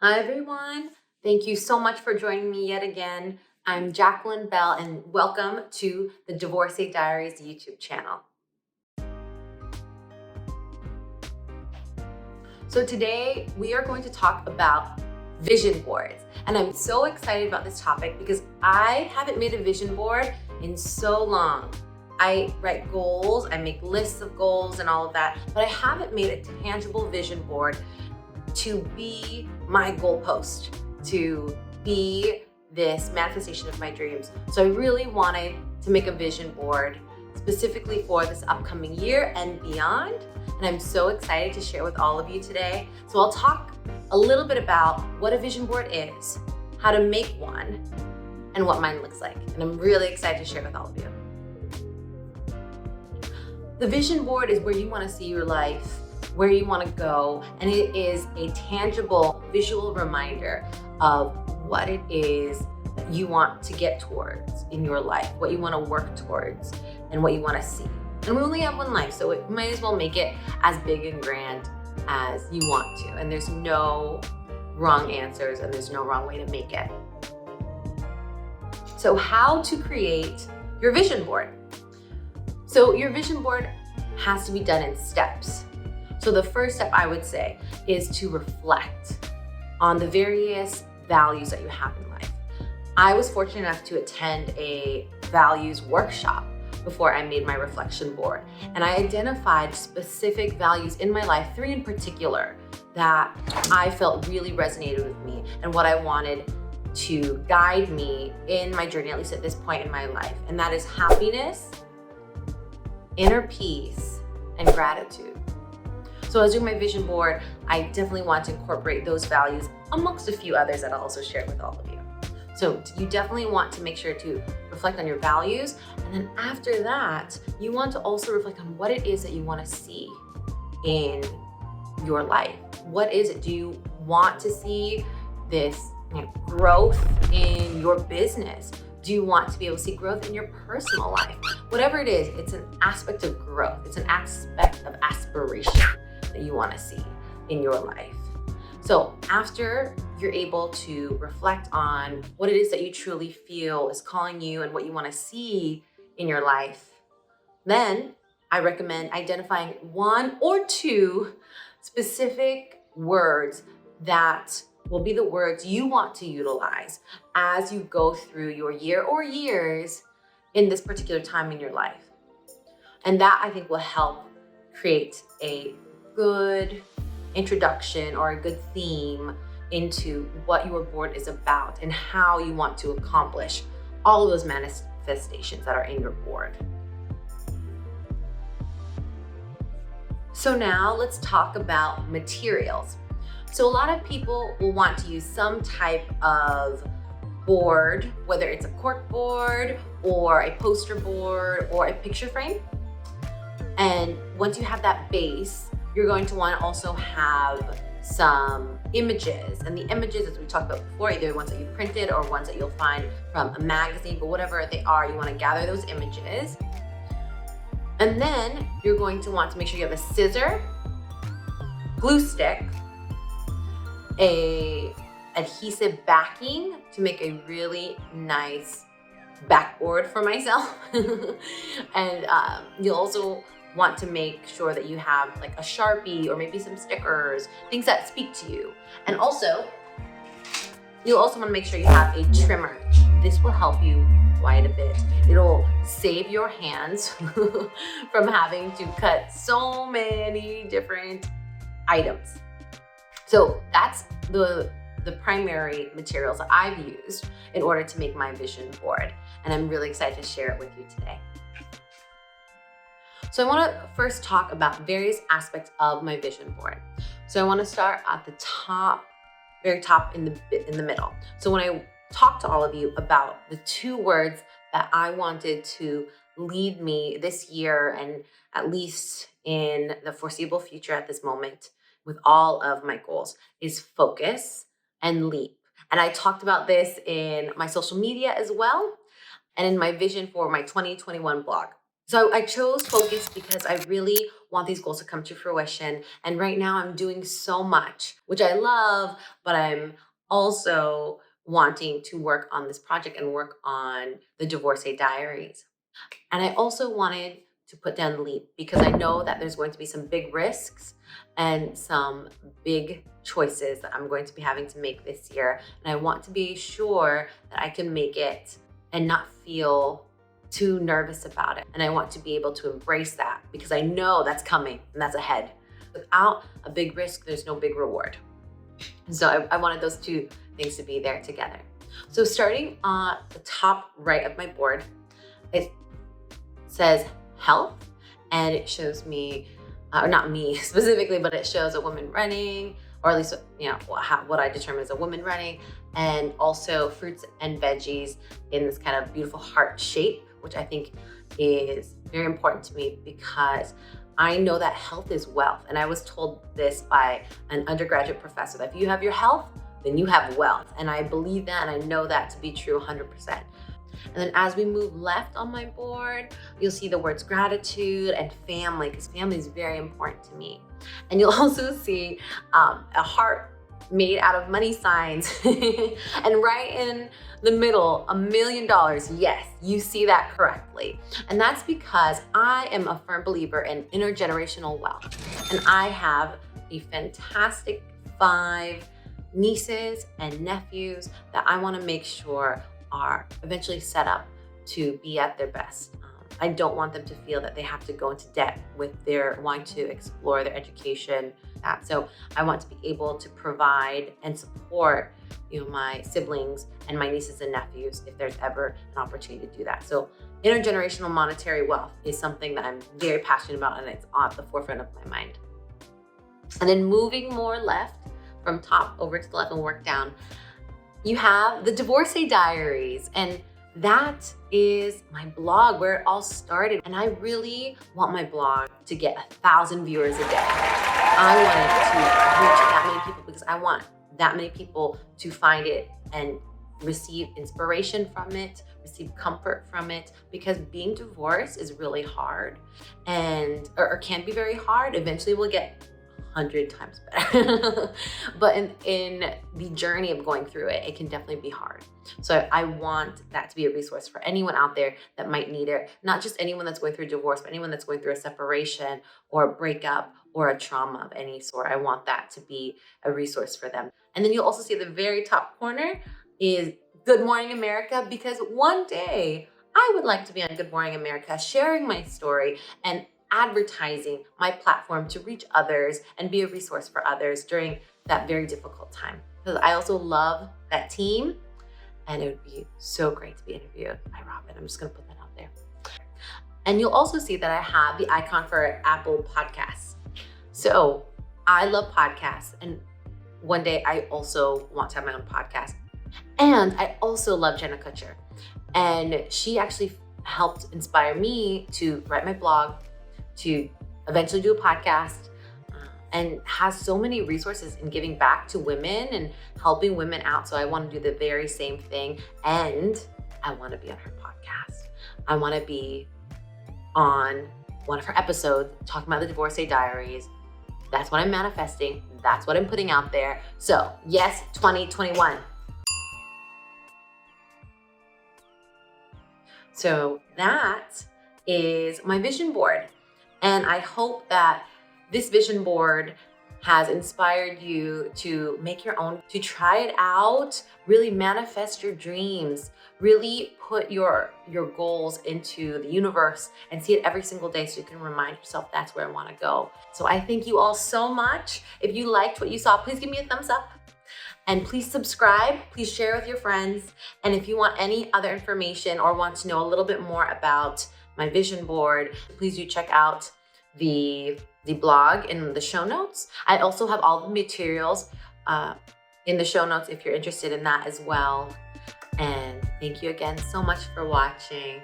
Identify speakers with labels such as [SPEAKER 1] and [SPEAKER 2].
[SPEAKER 1] Hi, everyone. Thank you so much for joining me yet again. I'm Jacqueline Bell, and welcome to the Divorcee Diaries YouTube channel. So today we are going to talk about vision boards. And I'm so excited about this topic because I haven't made a vision board in so long. I write goals, I make lists of goals and all of that, but I haven't made a tangible vision board to be my goalpost, to be this manifestation of my dreams. So I really wanted to make a vision board specifically for this upcoming year and beyond. And I'm so excited to share with all of you today. So I'll talk a little bit about what a vision board is, how to make one, and what mine looks like. And I'm really excited to share with all of you. The vision board is where you want to see your life, where you want to go, and it is a tangible visual reminder of what it is that you want to get towards in your life, what you want to work towards, and what you want to see. And we only have one life, so it might as well make it as big and grand as you want to. And there's no wrong answers and there's no wrong way to make it. So how to create your vision board? So your vision board has to be done in steps. So the first step I would say is to reflect on the various values that you have in life. I was fortunate enough to attend a values workshop before I made my reflection board. And I identified specific values in my life, 3 in particular, that I felt really resonated with me and what I wanted to guide me in my journey, at least at this point in my life. And that is happiness, inner peace, and gratitude. So as I do my vision board, I definitely want to incorporate those values amongst a few others that I'll also share with all of you. So you definitely want to make sure to reflect on your values. And then after that, you want to also reflect on what it is that you want to see in your life. What is it? Do you want to see this growth in your business? Do you want to be able to see growth in your personal life? Whatever it is, it's an aspect of growth. It's an aspect of aspiration that you want to see in your life. So after you're able to reflect on what it is that you truly feel is calling you and what you want to see in your life, then I recommend identifying 1 or 2 specific words that will be the words you want to utilize as you go through your year or years in this particular time in your life. And that, I think, will help create a good introduction or a good theme into what your board is about and how you want to accomplish all of those manifestations that are in your board. So now let's talk about materials. So a lot of people will want to use some type of board, whether it's a cork board or a poster board or a picture frame. And once you have that base, you're going to want to also have some images. And the images, as we talked about before, either ones that you printed or ones that you'll find from a magazine, but whatever they are, you want to gather those images. And then you're going to want to make sure you have a scissor, glue stick, a adhesive backing to make a really nice backboard for myself. And you'll also want to make sure that you have like a Sharpie or maybe some stickers, things that speak to you. And also, you'll also want to make sure you have a trimmer. This will help you quite a bit. It'll save your hands from having to cut so many different items. So that's the primary materials that I've used in order to make my vision board. And I'm really excited to share it with you today. So I want to first talk about various aspects of my vision board. So I want to start at the top, very top in the middle. So when I talked to all of you about the 2 words that I wanted to lead me this year and at least in the foreseeable future at this moment with all of my goals is focus and leap. And I talked about this in my social media as well and in my vision for my 2021 blog. So I chose focus because I really want these goals to come to fruition. And right now I'm doing so much, which I love, but I'm also wanting to work on this project and work on the Divorcee Diaries. And I also wanted to put down the leap because I know that there's going to be some big risks and some big choices that I'm going to be having to make this year. And I want to be sure that I can make it and not feel too nervous about it. And I want to be able to embrace that because I know that's coming and that's ahead. Without a big risk, there's no big reward. And so I wanted those two things to be there together. So starting on the top right of my board, it says health, and it shows me, or not me specifically, but it shows a woman running, or at least, what I determine as a woman running, and also fruits and veggies in this kind of beautiful heart shape, which I think is very important to me because I know that health is wealth. And I was told this by an undergraduate professor, that if you have your health, then you have wealth. And I believe that, and I know that to be true 100%. And then as we move left on my board, you'll see the words gratitude and family, because family is very important to me. And you'll also see a heart made out of money signs. And right in the middle, $1 million. Yes, you see that correctly. And that's because I am a firm believer in intergenerational wealth. And I have a fantastic 5 nieces and nephews that I want to make sure are eventually set up to be at their best. I don't want them to feel that they have to go into debt with their wanting to explore their education. So I want to be able to provide and support, my siblings and my nieces and nephews if there's ever an opportunity to do that. So intergenerational monetary wealth is something that I'm very passionate about, and it's at the forefront of my mind. And then moving more left, from top over to the left and work down, you have the Divorcee Diaries, and that is my blog where it all started. And I really want my blog to get 1,000 viewers a day. I want it to reach that many people because I want that many people to find it and receive inspiration from it, receive comfort from it, because being divorced is really hard and or can be very hard. Eventually we'll get 100 times better. But in the journey of going through it, it can definitely be hard. So I want that to be a resource for anyone out there that might need it. Not just anyone that's going through a divorce, but anyone that's going through a separation or a breakup or a trauma of any sort. I want that to be a resource for them. And then you'll also see at the very top corner is Good Morning America, because one day I would like to be on Good Morning America, sharing my story and advertising my platform to reach others and be a resource for others during that very difficult time. Because I also love that team, and it would be so great to be interviewed by Robin. I'm just gonna put that out there. And you'll also see that I have the icon for Apple Podcasts. So I love podcasts, and one day I also want to have my own podcast. And I also love Jenna Kutcher, and she actually helped inspire me to write my blog, to eventually do a podcast, and has so many resources in giving back to women and helping women out. So I want to do the very same thing, and I want to be on her podcast. I want to be on one of her episodes talking about the Divorcee Diaries. That's what I'm manifesting. That's what I'm putting out there. So yes, 2021. So that is my vision board. And I hope that this vision board has inspired you to make your own, to try it out, really manifest your dreams, really put your goals into the universe and see it every single day so you can remind yourself that's where I want to go. So I thank you all so much. If you liked what you saw, please give me a thumbs up. And please subscribe, please share with your friends. And if you want any other information or want to know a little bit more about my vision board, please do check out the blog in the show notes. I also have all the materials in the show notes if you're interested in that as well. And thank you again so much for watching.